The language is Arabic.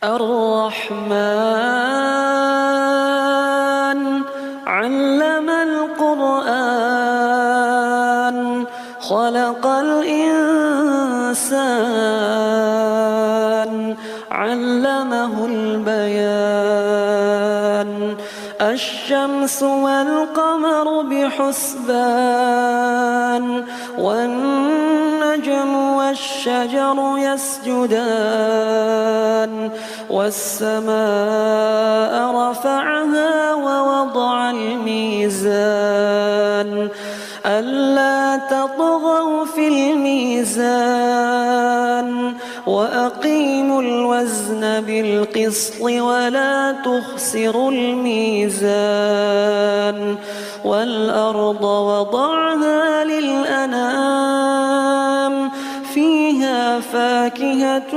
الرحمن علم القرآن خلق الإنسان علمه البيان الشمس والقمر بحسبان والنجم والشجر يسجدان والسماء رفعها ووضع الميزان ألا تطغوا في الميزان وأقيموا الوزن بالقسط ولا تخسروا الميزان والأرض وضعها للأنام فيها فاكهة